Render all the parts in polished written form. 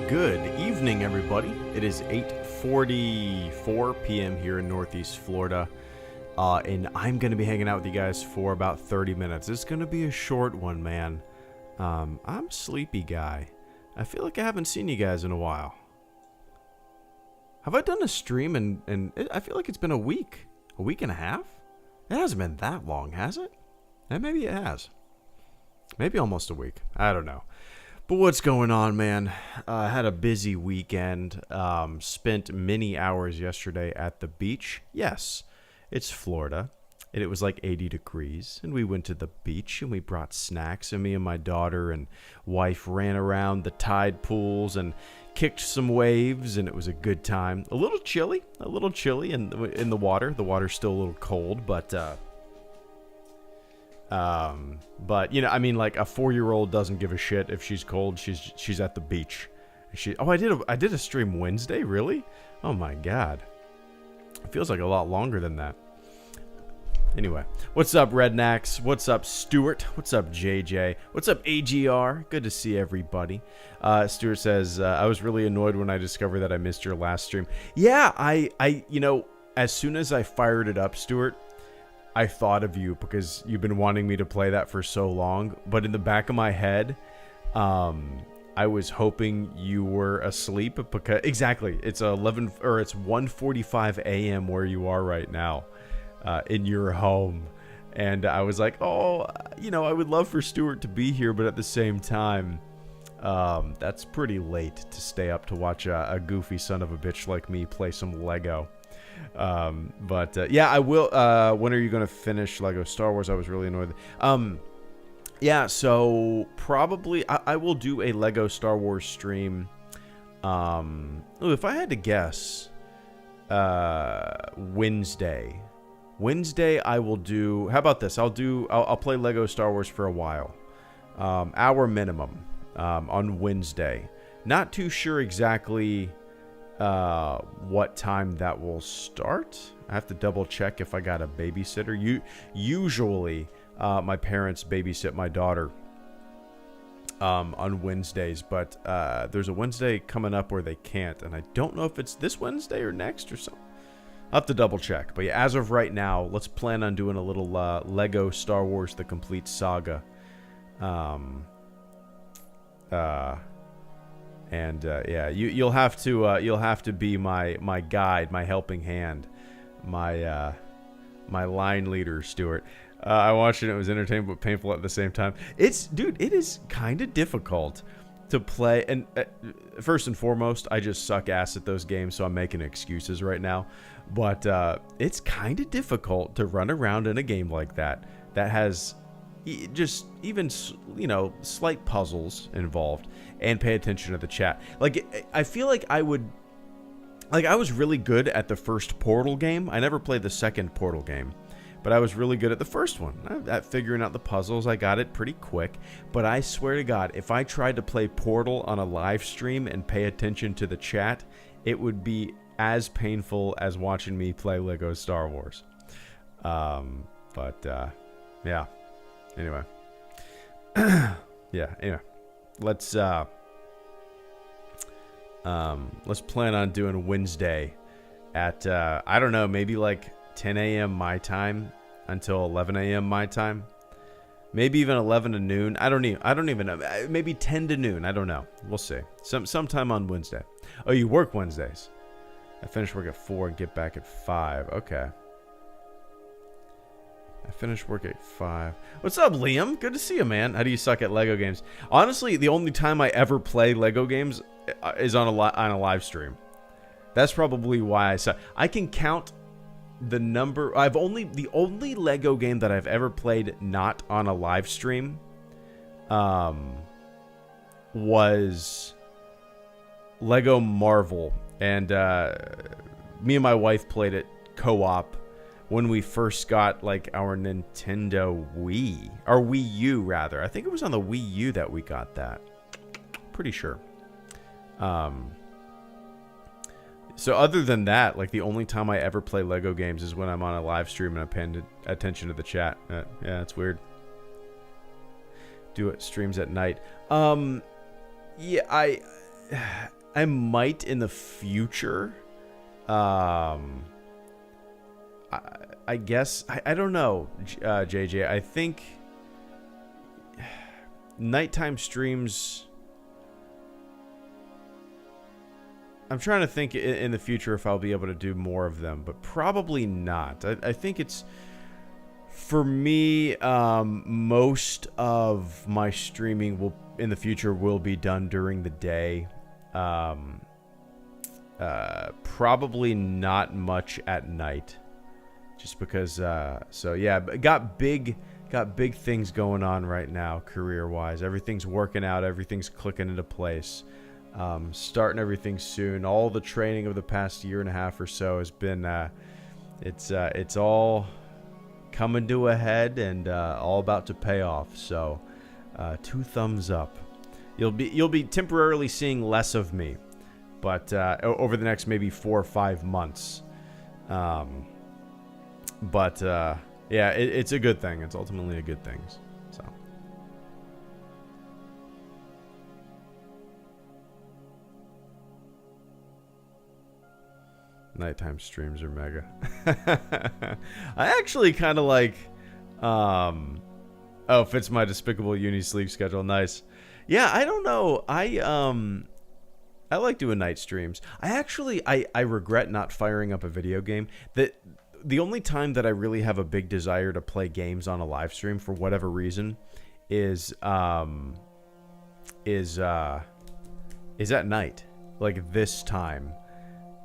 Good evening, everybody. It is 8:44 p.m. here in Northeast Florida, and I'm going to be hanging out with you guys for about 30 minutes. It's going to be a short one, man. I'm a sleepy guy. I feel like I haven't seen you guys in a while. Have I done a stream and I feel like it's been a week and a half? It hasn't been that long, has it? And maybe it has. Maybe almost a week. I don't know. But what's going on, man? I had a busy weekend. Spent many hours yesterday at the beach. Yes, it's Florida. And it was like 80 degrees. And we went to the beach and we brought snacks. And me and my daughter and wife ran around the tide pools and kicked some waves. And it was a good time. A little chilly in the water. The water's still a little cold, but you know, I mean, like a 4-year-old doesn't give a shit if she's cold. She's at the beach. I did a stream Wednesday, really? Oh my god, it feels like a lot longer than that. Anyway, what's up, Rednax? What's up, Stuart? What's up, JJ? What's up, AGR? Good to see everybody. Stuart says, I was really annoyed when I discovered that I missed your last stream. Yeah, I you know, as soon as I fired it up, Stuart, I thought of you because you've been wanting me to play that for so long. But in the back of my head, I was hoping you were asleep because exactly it's 1:45 a.m. where you are right now, in your home, and I was like, oh, you know, I would love for Stuart to be here, but at the same time, that's pretty late to stay up to watch a goofy son of a bitch like me play some Lego. Yeah, I will. When are you going to finish Lego Star Wars? I was really annoyed. Yeah, so probably I will do a Lego Star Wars stream. If I had to guess, Wednesday. Wednesday I will do. How about this? I'll play Lego Star Wars for a while. Hour minimum on Wednesday. Not too sure exactly what time that will start. I have to double check if I got a babysitter. Usually my parents babysit my daughter on Wednesdays, but there's a Wednesday coming up where they can't, and I don't know if it's this Wednesday or next or something. I'll have to double check. But yeah, as of right now, let's plan on doing a little Lego Star Wars The Complete Saga. Yeah, you'll have to be my guide, my helping hand, my line leader, Stuart. I watched it. It was entertaining but painful at the same time. It is kind of difficult to play. And first and foremost, I just suck ass at those games, so I'm making excuses right now. But it's kind of difficult to run around in a game like that has just even, slight puzzles involved and pay attention to the chat. Like, I feel like I was really good at the first Portal game. I never played the second Portal game, but I was really good at the first one. At figuring out the puzzles, I got it pretty quick. But I swear to God, if I tried to play Portal on a live stream and pay attention to the chat, it would be as painful as watching me play Lego Star Wars. Yeah. Anyway. Anyway. Let's plan on doing Wednesday at, I don't know, maybe like 10 a.m. my time until 11 a.m. my time. Maybe even 11 to noon. I don't even know. Maybe 10 to noon. I don't know. We'll see. Sometime on Wednesday. Oh, you work Wednesdays. I finish work at 4 and get back at 5. Okay. I finished work at 5. What's up, Liam? Good to see you, man. How do you suck at Lego games? Honestly, the only time I ever play Lego games is on a live stream. That's probably why I suck. I can count the number. The only Lego game that I've ever played not on a live stream was Lego Marvel. And me and my wife played it co-op when we first got like our Nintendo Wii, or Wii U rather. I think it was on the Wii U that we got that. Pretty sure. So other than that, like the only time I ever play Lego games is when I'm on a live stream and I'm paying attention to the chat. Yeah, it's weird. Do it streams at night. Yeah, I might in the future. I guess I don't know, JJ. I think nighttime streams. I'm trying to think in the future if I'll be able to do more of them, but probably not. I think it's, for me, most of my streaming in the future will be done during the day. Probably not much at night, just because. So yeah, got big things going on right now, career-wise. Everything's working out. Everything's clicking into place. Starting everything soon. All the training of the past year and a half or so has been. It's all coming to a head and all about to pay off. So, 2 thumbs up. You'll be temporarily seeing less of me, but over the next maybe 4 or 5 months. Yeah, it's a good thing. It's ultimately a good thing. So. Nighttime streams are mega. I actually kind of like. Fits my despicable uni sleep schedule. Nice. Yeah, I don't know. I like doing night streams. I regret not firing up a video game. The only time that I really have a big desire to play games on a live stream for whatever reason is at night, like this time,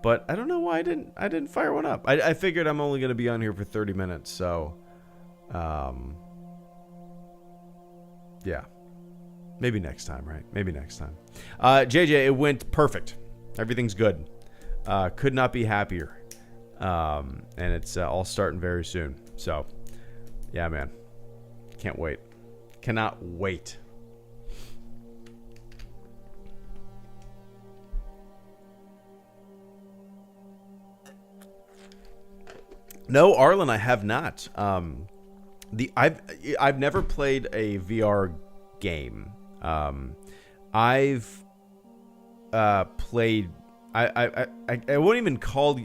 But I don't know why I didn't fire one up. I figured I'm only gonna be on here for 30 minutes, so yeah. Maybe next time, right? Maybe next time. JJ, it went perfect. Everything's good. Could not be happier. And it's all starting very soon. So, yeah, man. Can't wait. Cannot wait. No, Arlen, I have not. I've never played a VR game. I've played. I wouldn't even call.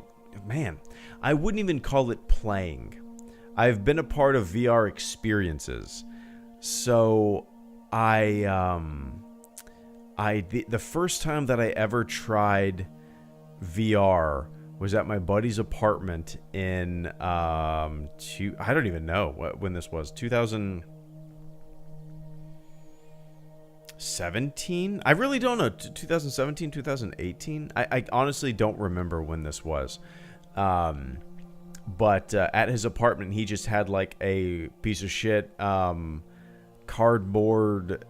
Man, I wouldn't even call it playing. I've been a part of VR experiences. So the first time that I ever tried VR was at my buddy's apartment in I don't even know when this was, 2017. I really don't know. 2017, 2018. I honestly don't remember when this was. But at his apartment, he just had like a piece of shit cardboard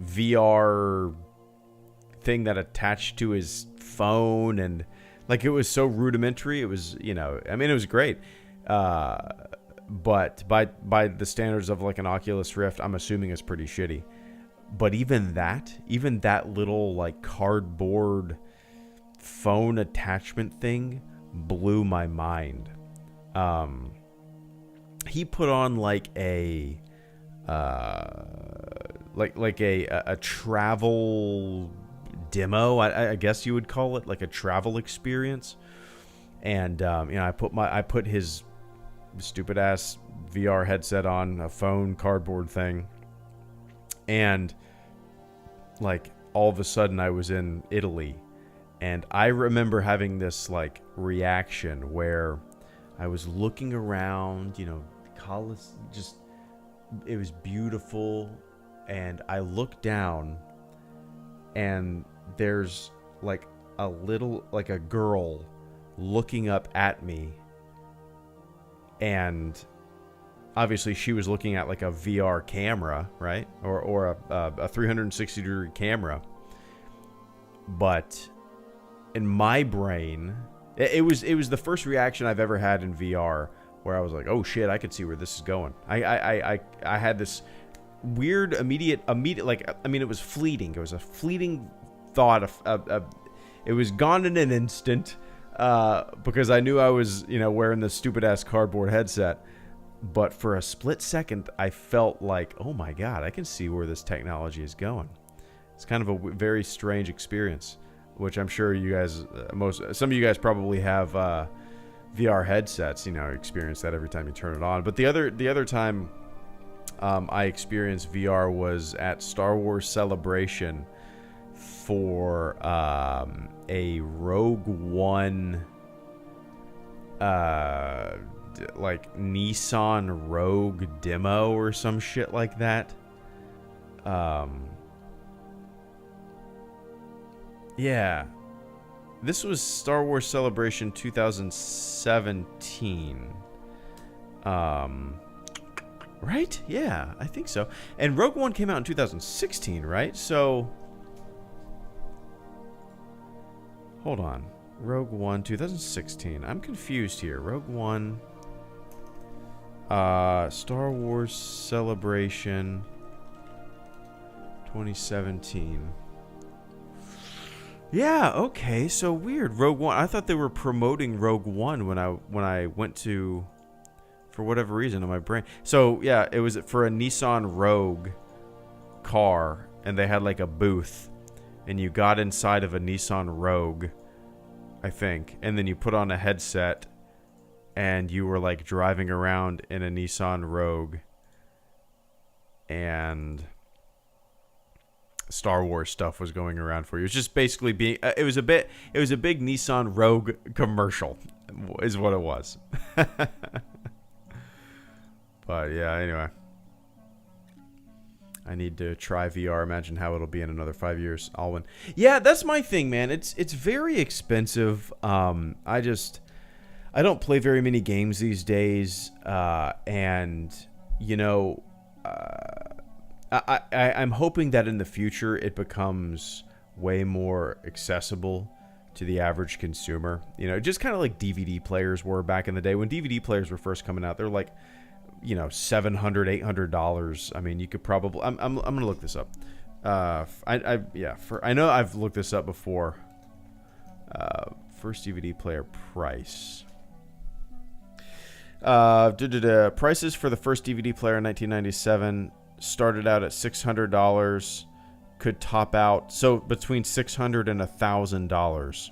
VR thing that attached to his phone, and like it was so rudimentary. It was, I mean, it was great. But by the standards of like an Oculus Rift, I'm assuming it's pretty shitty. But even that little like cardboard phone attachment thing blew my mind. He put on like a travel demo, I guess you would call it, like a travel experience. And I put his stupid ass VR headset on, a phone cardboard thing, and like all of a sudden I was in Italy. And I remember having this like reaction where I was looking around, just, it was beautiful. And I looked down and there's like a girl looking up at me. And obviously she was looking at like a VR camera, right? Or a 360 degree camera. But in my brain, it was the first reaction I've ever had in VR where I was like, oh shit, I could see where this is going. I had this weird immediate, like, I mean, it was fleeting. It was a fleeting thought it was gone in an instant, because I knew I was, wearing this stupid ass cardboard headset. But for a split second, I felt like, oh my God, I can see where this technology is going. It's kind of a very strange experience, which I'm sure you guys, some of you guys probably have VR headsets, experience that every time you turn it on. But the other time I experienced VR was at Star Wars Celebration for a Rogue One, like Nissan Rogue demo or some shit like that. Yeah, this was Star Wars Celebration 2017. Right? Yeah, I think so. And Rogue One came out in 2016, right? So, hold on. Rogue One 2016. I'm confused here. Rogue One, Star Wars Celebration 2017. Yeah, okay, so weird. Rogue One. I thought they were promoting Rogue One when I went to, for whatever reason, in my brain. So yeah, it was for a Nissan Rogue car, and they had like a booth, and you got inside of a Nissan Rogue, I think, and then you put on a headset, and you were like driving around in a Nissan Rogue, and Star Wars stuff was going around for you. It was just basically being, it was a big Nissan Rogue commercial is what it was. But yeah, anyway. I need to try VR. Imagine how it'll be in another 5 years. Alwyn. Yeah, that's my thing, man. It's very expensive. I don't play very many games these days, and you know, I'm hoping that in the future it becomes way more accessible to the average consumer. You know, just kind of like DVD players were back in the day. When DVD players were first coming out, they're like, you know, $700, $800. I mean, you could probably. I'm gonna look this up. I know I've looked this up before. First DVD player price. Prices for the first DVD player in 1997 started out at $600. Could top out between $600 and $1,000.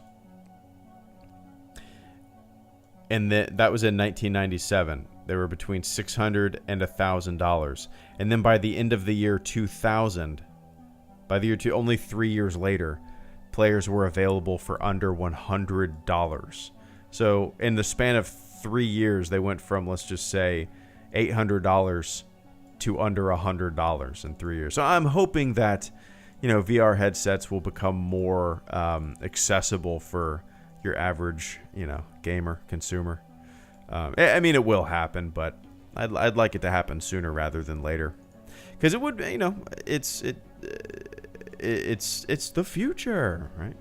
And that was in 1997. They were between $600 and $1,000. And then by the end of the year 2000, only 3 years later, players were available for under $100. So in the span of 3 years, they went from, let's just say, $800 to under $100 in 3 years. So I'm hoping that, you know, VR headsets will become more accessible for your average, you know, gamer, consumer. I mean, it will happen, but I'd like it to happen sooner rather than later, because it would, you know, it's the future, right?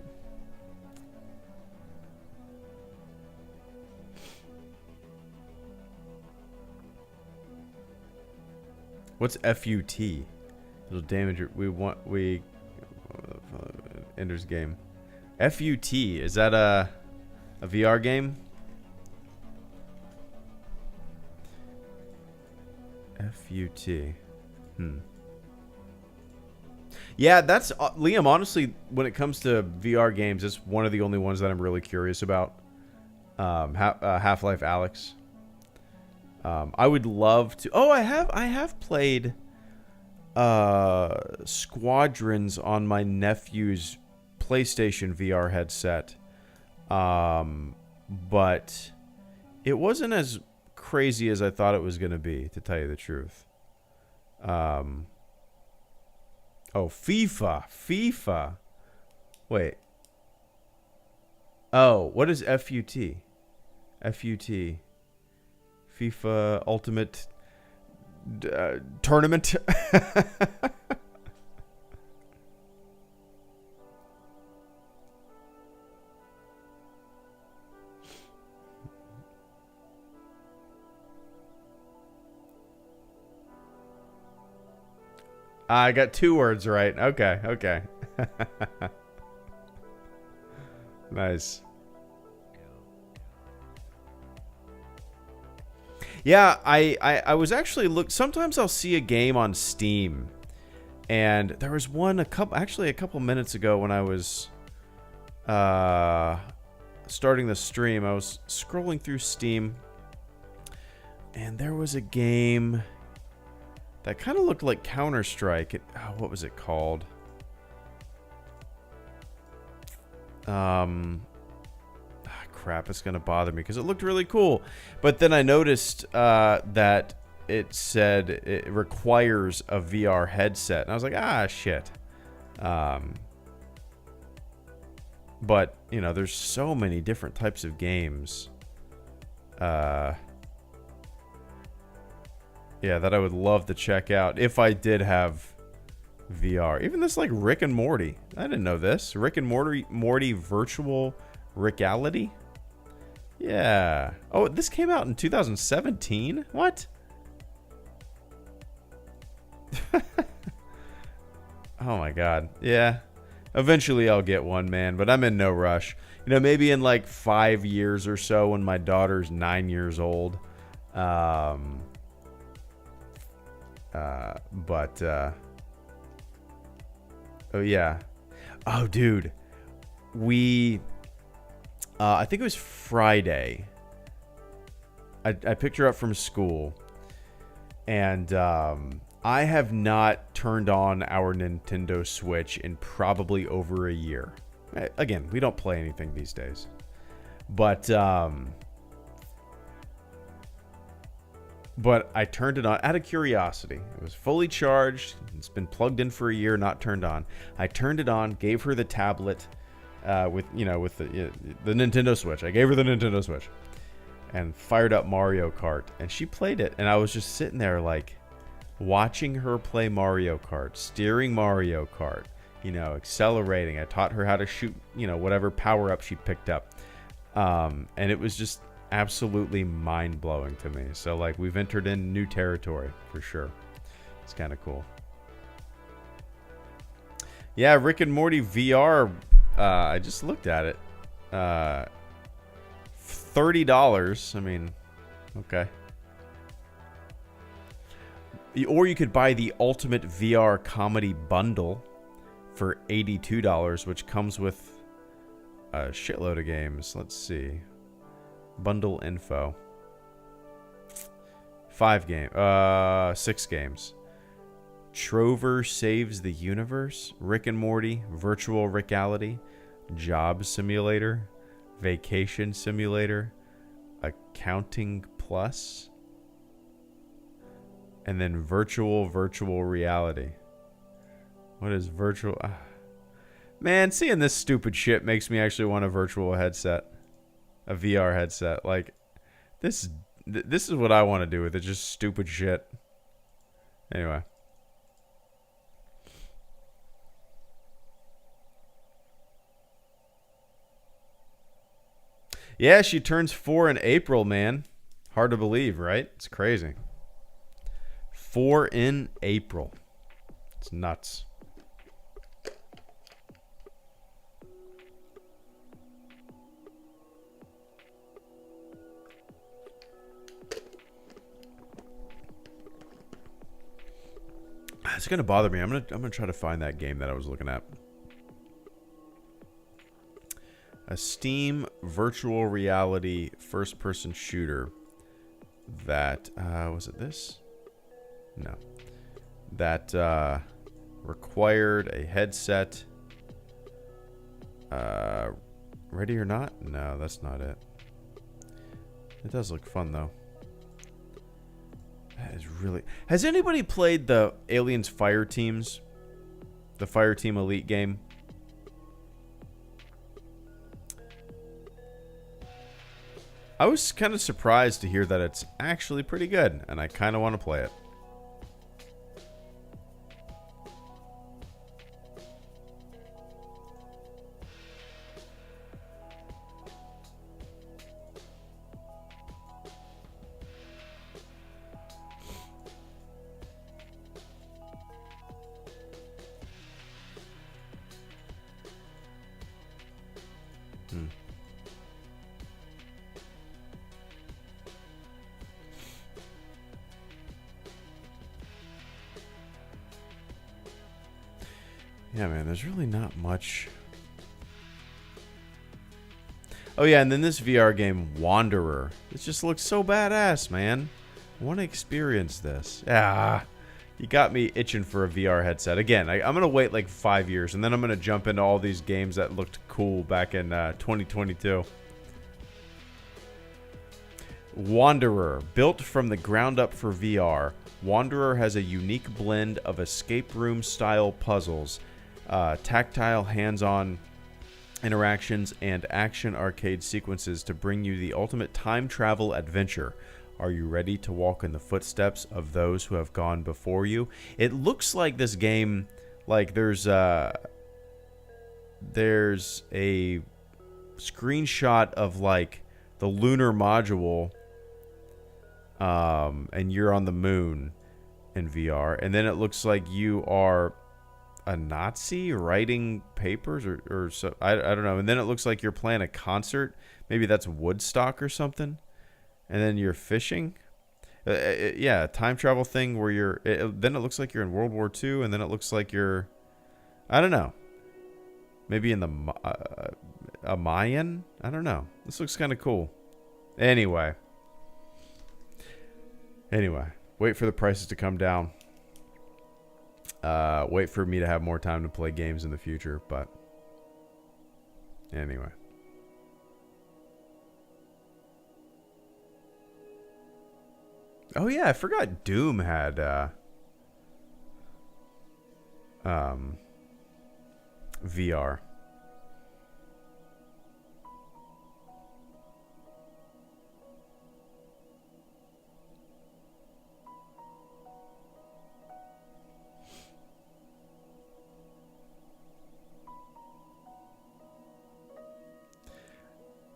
What's FUT? It'll damage your. Ender's game. FUT, is that a VR game? FUT. Yeah, that's Liam. Honestly, when it comes to VR games, it's one of the only ones that I'm really curious about. Half-Life Alyx. I would love to. Oh, I have played Squadrons on my nephew's PlayStation VR headset, but it wasn't as crazy as I thought it was going to be, to tell you the truth. FIFA. Wait. Oh, what is FUT? FUT. FIFA Ultimate Tournament. I got 2 words right. Okay. Nice. Yeah, I was actually sometimes I'll see a game on Steam, and there was one a couple minutes ago when I was starting the stream. I was scrolling through Steam, and there was a game that kind of looked like Counter-Strike. What was it called? Crap, it's gonna bother me because it looked really cool, but then I noticed that it said it requires a VR headset, and I was like, shit. But you know, there's so many different types of games, yeah, that I would love to check out if I did have VR. Even this, like, Rick and Morty. I didn't know this. Rick and Morty virtual reality. Yeah. Oh, this came out in 2017? What? Oh my god. Yeah. Eventually I'll get one, man, but I'm in no rush. You know, maybe in like 5 years or so when my daughter's 9 years old. Oh yeah. Oh, dude. I think it was Friday. I picked her up from school, and I have not turned on our Nintendo Switch in probably over a year. Again, we don't play anything these days, but I turned it on out of curiosity. It was fully charged, It's been plugged in for a year, not turned on. I turned it on, gave her the tablet with the Nintendo Switch. I gave her the Nintendo Switch and fired up Mario Kart, and she played it. And I was just sitting there like watching her play Mario Kart, steering Mario Kart, accelerating. I taught her how to shoot, whatever power up she picked up. And it was just absolutely mind-blowing to me. So like we've entered in new territory for sure. It's kind of cool. Yeah, Rick and Morty VR, I just looked at it. $30. I mean, okay. Or you could buy the Ultimate VR Comedy Bundle for $82, which comes with a shitload of games. Let's see. Bundle info. 6 games. Trover Saves the Universe, Rick and Morty, Virtual Reality, Job Simulator, Vacation Simulator, Accounting Plus, and then Virtual Reality. What is virtual? Man, seeing this stupid shit makes me actually want a virtual headset. A VR headset. Like, this is what I want to do with it. Just stupid shit. Anyway. Yeah, she turns 4 in April, man. Hard to believe, right? It's crazy. 4 in April. It's nuts. It's gonna bother me. I'm gonna try to find that game that I was looking at. A Steam virtual reality first-person shooter that was it this? No. That required a headset. Ready or Not? No, that's not it. It does look fun though. That is really... Has anybody played the Aliens Fire Teams? The Fire Team Elite game? I was kind of surprised to hear that it's actually pretty good, and I kind of want to play it. Yeah, man, there's really not much. Oh, yeah, and then this VR game, Wanderer. It just looks so badass, man. I want to experience this. Ah, you got me itching for a VR headset. Again, I'm going to wait like 5 years, and then I'm going to jump into all these games that looked cool back in 2022. Wanderer, built from the ground up for VR. Wanderer has a unique blend of escape room-style puzzles, tactile hands-on interactions, and action arcade sequences to bring you the ultimate time travel adventure. Are you ready to walk in the footsteps of those who have gone before you? It looks like this game, like there's a screenshot of like the lunar module, and you're on the moon in VR, and then it looks like you are a Nazi writing papers or so, I don't know, and then it looks like you're playing a concert. Maybe that's Woodstock or something, and then you're fishing. Yeah, time travel thing where you're. Then it looks like you're in World War II, and then it looks like you're, I don't know, maybe in the a Mayan. I don't know. This looks kind of cool. Anyway, wait for the prices to come down. Wait for me to have more time to play games in the future, but anyway. Oh yeah, I forgot Doom had VR.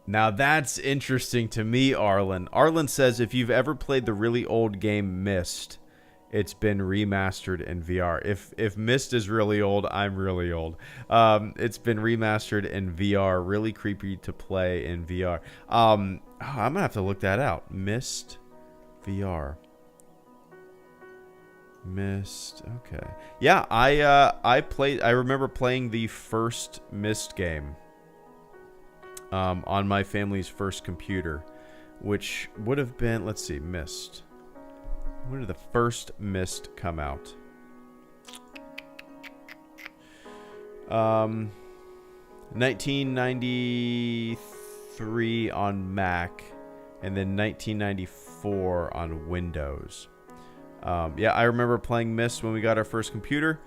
Now that's interesting to me, Arlen. Arlen says if you've ever played the really old game Myst, it's been remastered in VR. If Myst is really old, I'm really old. It's been remastered in VR. Really creepy to play in VR. I'm gonna have to look that out. Myst VR. Myst. Okay. Yeah, I remember playing the first Myst game. On my family's first computer, which would have been, let's see, Myst. When did the first Myst come out? 1993 on Mac, and then 1994 on Windows. Yeah, I remember playing Myst when we got our first computer,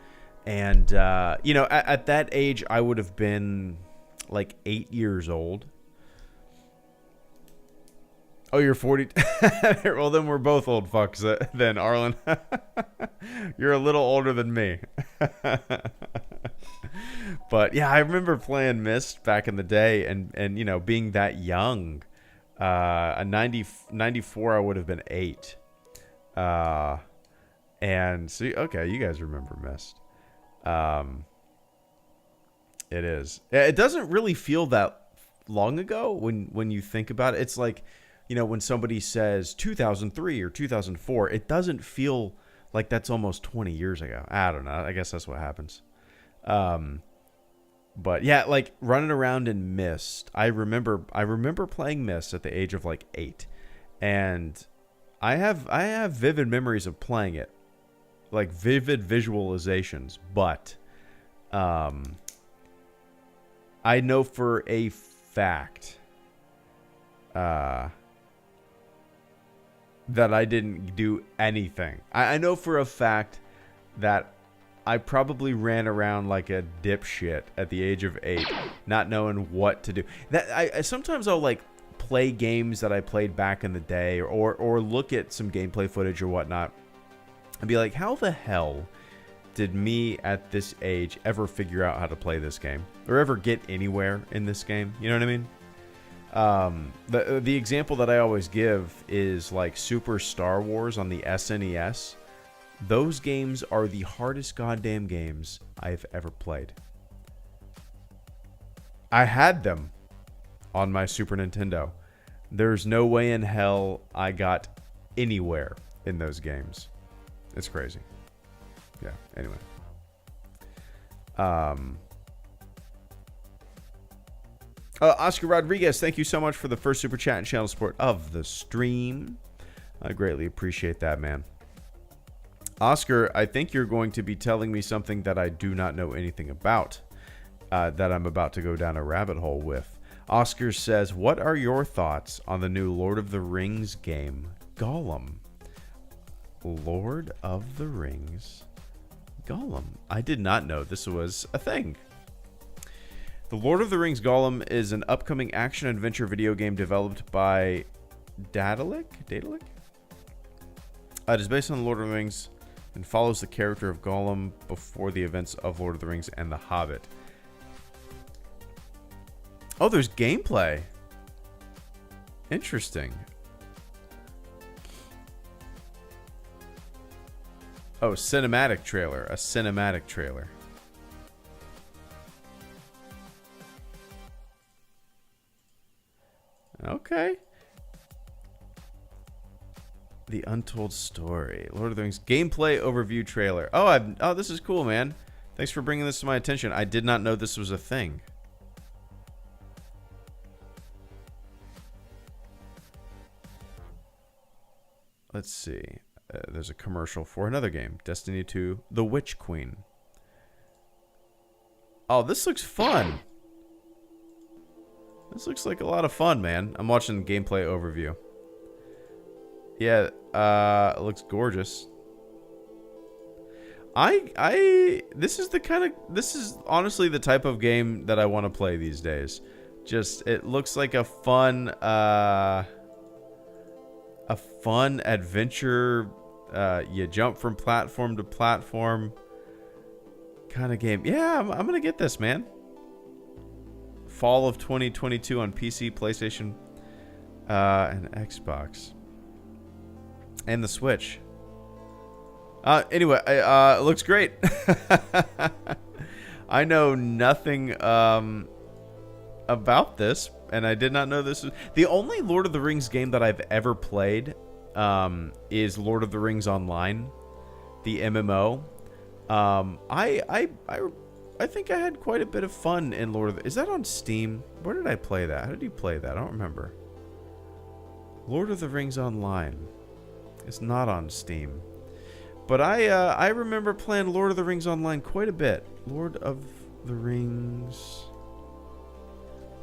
and you know, at that age, I would have been like 8 years old. Oh, you're 40. Well, then we're both old fucks then, Arlen. You're a little older than me. But yeah, I remember playing Myst back in the day, and you know, being that young. 94, I would have been 8. And so, okay, you guys remember Myst. It is. It doesn't really feel that long ago when you think about it. It's like, you know, when somebody says 2003 or 2004, it doesn't feel like that's almost 20 years ago. I don't know. I guess that's what happens. But yeah, like running around in Myst. I remember playing Myst at the age of like 8, and I have vivid memories of playing it, like vivid visualizations. But I know for a fact that I didn't do anything. I know for a fact that I probably ran around like a dipshit at the age of 8, not knowing what to do. That sometimes I'll like play games that I played back in the day, or look at some gameplay footage or whatnot, and be like, how the hell did me at this age ever figure out how to play this game, or ever get anywhere in this game? You know what I mean? The example that I always give is like Super Star Wars on the SNES. Those games are the hardest goddamn games I've ever played. I had them on my Super Nintendo. There's no way in hell I got anywhere in those games. It's crazy. Yeah, anyway. Oscar Rodriguez, thank you so much for the first super chat and channel support of the stream. I greatly appreciate that, man. Oscar, I think you're going to be telling me something that I do not know anything about, that I'm about to go down a rabbit hole with. Oscar says, what are your thoughts on the new Lord of the Rings game, Gollum? Lord of the Rings Gollum. I did not know this was a thing. The Lord of the Rings Gollum is an upcoming action-adventure video game developed by Daedalic? It is based on the Lord of the Rings and follows the character of Gollum before the events of Lord of the Rings and The Hobbit. Oh, there's gameplay. Interesting. Oh, cinematic trailer. A cinematic trailer. Okay. The Untold Story. Lord of the Rings gameplay overview trailer. Oh, this is cool, man. Thanks for bringing this to my attention. I did not know this was a thing. Let's see. There's a commercial for another game. Destiny 2, The Witch Queen. Oh, this looks fun. This looks like a lot of fun, man. I'm watching the gameplay overview. Yeah, it looks gorgeous. This is honestly the type of game that I want to play these days. Just, it looks like a fun adventure, you jump from platform to platform kind of game. Yeah, I'm gonna get this, man. Fall of 2022 on PC, PlayStation, and Xbox. And the Switch. Anyway, it looks great. I know nothing about this, and I did not know this was... The only Lord of the Rings game that I've ever played is Lord of the Rings Online, the MMO. I think I had quite a bit of fun in Lord of the... Is that on Steam? Where did I play that? How did you play that? I don't remember. Lord of the Rings Online. It's not on Steam. But I remember playing Lord of the Rings Online quite a bit. Lord of the Rings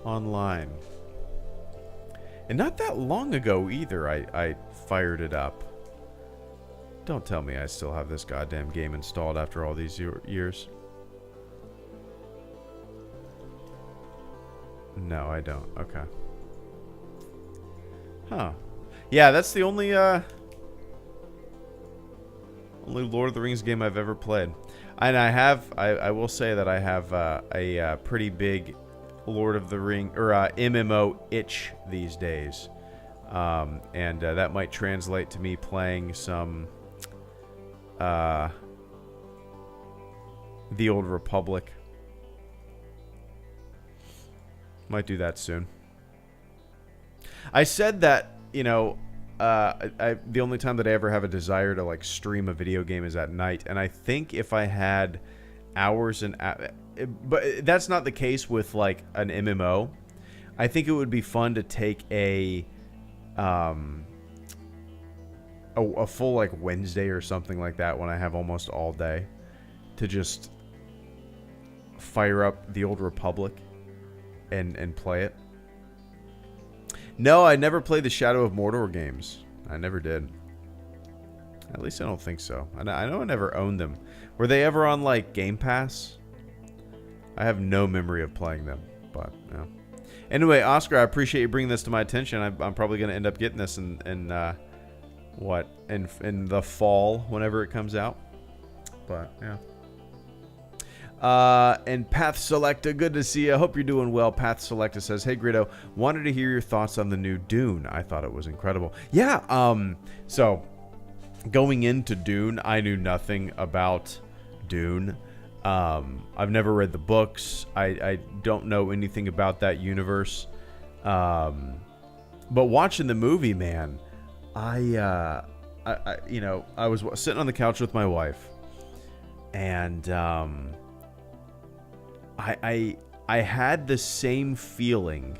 Online. And not that long ago either, I fired it up. Don't tell me I still have this goddamn game installed after all these years. No, I don't. Okay. Huh. Yeah, that's the only Lord of the Rings game I've ever played. And I will say that I have a pretty big Lord of the Ring or MMO itch these days. And that might translate to me playing some The Old Republic. Might do that soon. I said that, you know, the only time that I ever have a desire to like stream a video game is at night, and I think if I had hours and but that's not the case with like an MMO. I think it would be fun to take a full like Wednesday or something like that when I have almost all day to just fire up The Old Republic and play it. No, I never played the Shadow of Mordor games. I never did. At least I don't think so. I know I never owned them. Were they ever on, like, Game Pass? I have no memory of playing them, but, yeah. Anyway, Oscar, I appreciate you bringing this to my attention. I'm probably going to end up getting this in the fall, whenever it comes out. But, yeah. And Path Selecta, good to see you. Hope you're doing well. Path Selecta says, "Hey Greedo, wanted to hear your thoughts on the new Dune. I thought it was incredible." Yeah. So going into Dune, I knew nothing about Dune. I've never read the books. I don't know anything about that universe. But watching the movie, man, I was sitting on the couch with my wife, and I had the same feeling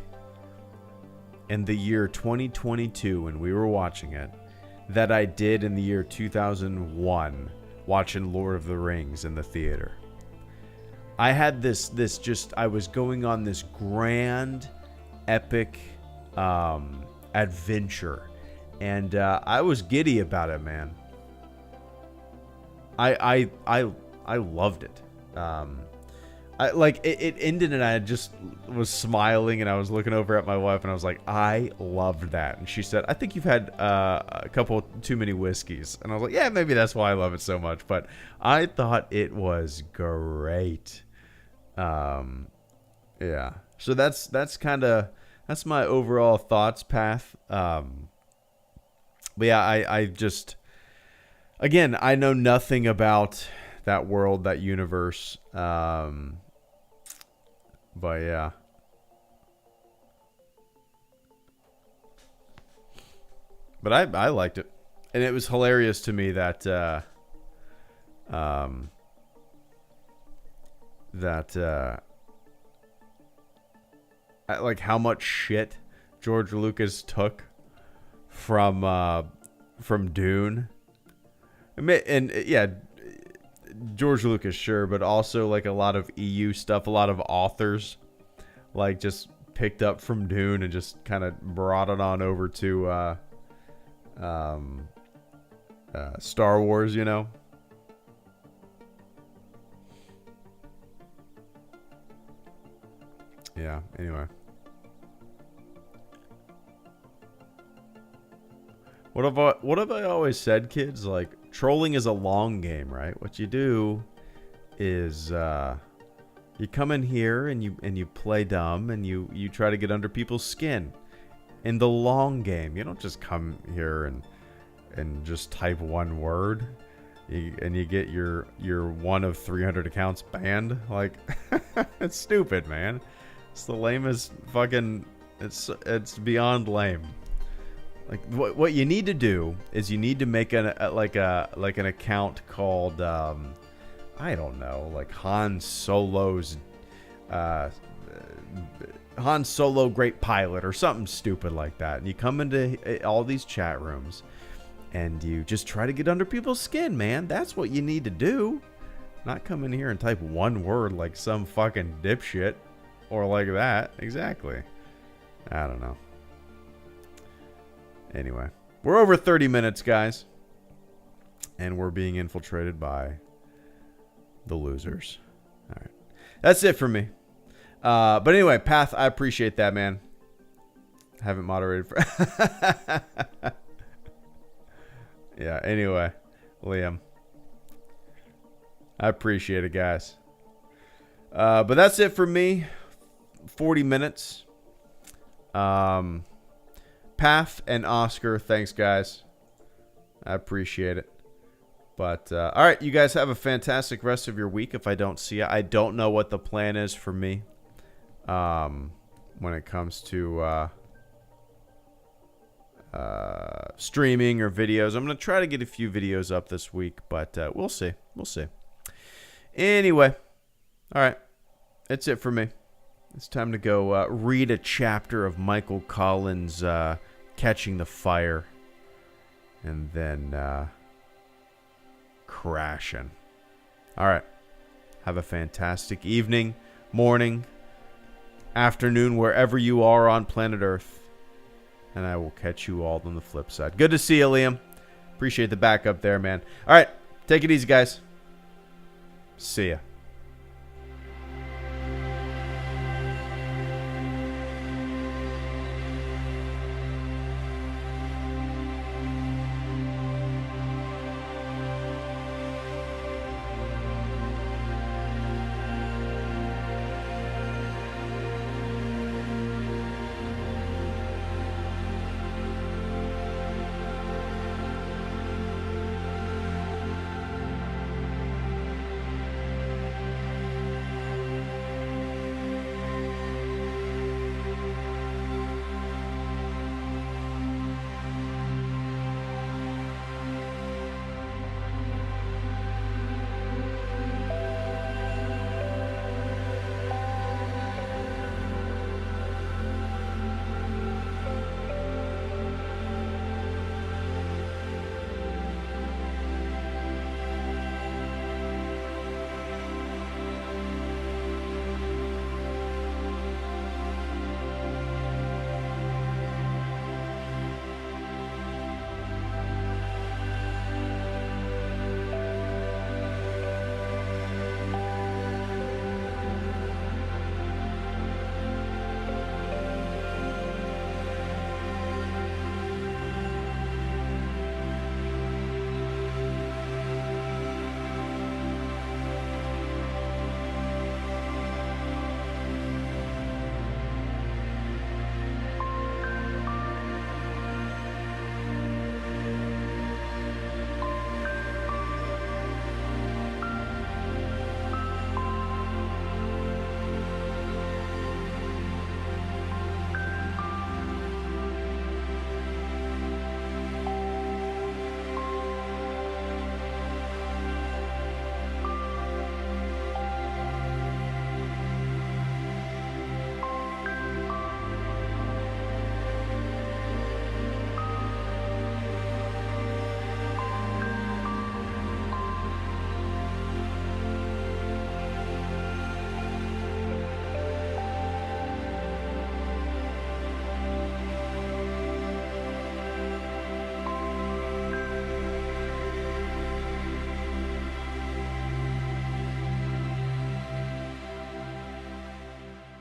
in the year 2022 when we were watching it that I did in the year 2001 watching Lord of the Rings in the theater. I had this just, I was going on this grand, epic adventure, and I was giddy about it, man. I loved it. It ended, and I just was smiling, and I was looking over at my wife, and I was like, I loved that. And she said, I think you've had a couple too many whiskeys. And I was like, yeah, maybe that's why I love it so much. But I thought it was great. Yeah. So that's my overall thoughts, Path. But yeah, I just, again, I know nothing about that world, that universe. But yeah. But I liked it. And it was hilarious to me that like how much shit George Lucas took from Dune. And yeah, George Lucas, sure, but also like a lot of EU stuff, a lot of authors like just picked up from Dune and just kind of brought it on over to Star Wars, you know. Yeah, anyway. What have I always said, kids? Like, trolling is a long game, right? What you do is you come in here and you play dumb and you try to get under people's skin. In the long game, you don't just come here and just type one word and you get your one of 300 accounts banned. Like, it's stupid, man. It's the lamest fucking. It's beyond lame. Like, what you need to do is you need to make an account called I don't know, like Han Solo Great Pilot or something stupid like that. And you come into all these chat rooms and you just try to get under people's skin, man. That's what you need to do. Not come in here and type one word like some fucking dipshit or like that. Exactly. I don't know. Anyway, we're over 30 minutes, guys. And we're being infiltrated by the losers. All right. That's it for me. But anyway, Path, I appreciate that, man. Haven't moderated for... Yeah, anyway, Liam. I appreciate it, guys. But that's it for me. 40 minutes. Path and Oscar, thanks, guys. I appreciate it. But, all right, you guys have a fantastic rest of your week if I don't see you. I don't know what the plan is for me when it comes to streaming or videos. I'm going to try to get a few videos up this week, but we'll see. We'll see. Anyway, all right, that's it for me. It's time to go read a chapter of Michael Collins' Catching the Fire, and then crashing. All right. Have a fantastic evening, morning, afternoon, wherever you are on planet Earth. And I will catch you all on the flip side. Good to see you, Liam. Appreciate the backup there, man. All right. Take it easy, guys. See ya.